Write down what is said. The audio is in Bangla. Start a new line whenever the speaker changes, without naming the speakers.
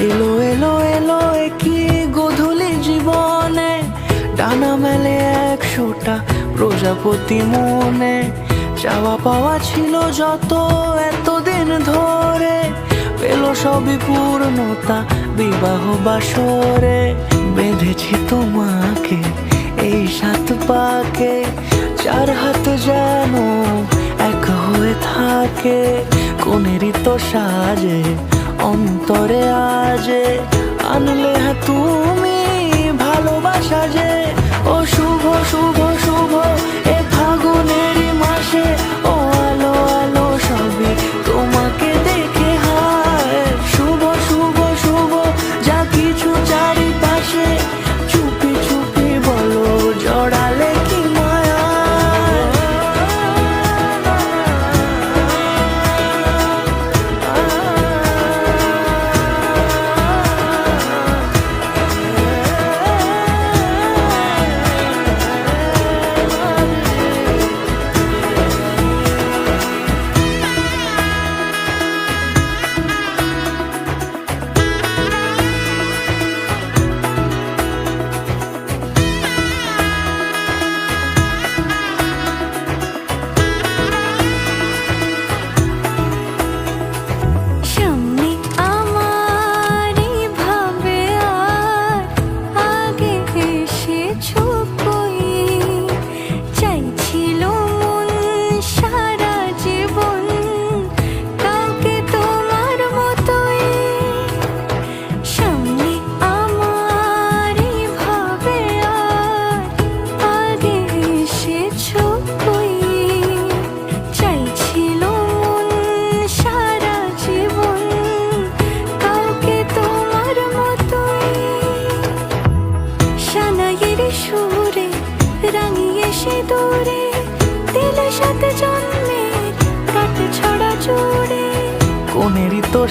এলো এলো এলো কি গোধূলি জীবনে, ডানা মেলে 100টা প্রজাপতি মনে। চাওয়া পাওয়া ছিল যত এতদিন ধরে, পেল সবই পূর্ণতা বিবাহ বাসরে। বেঁধেছি তোমাকে এই 7 পাকে, 4 হাত যেন এক হয়ে থাকে। কোনেরই তো সাজে অন্তরে আজে, আনলে তুমি ভালোবাসা যে। ও শুভ শুভ শুভ এ ফাগুনেরই মাসে, ও আলো আলো সবই তোমাকে দেখে হায়। শুভ শুভ শুভ যা কিছু চারিপাশে, চুপি চুপি বলো জড়ালে কি মায়া। সুরে রাঙিয়ে সে দূরে, দিলে 7 জন্মে কাটে ছড়া জোড়ে। কোনেরই তো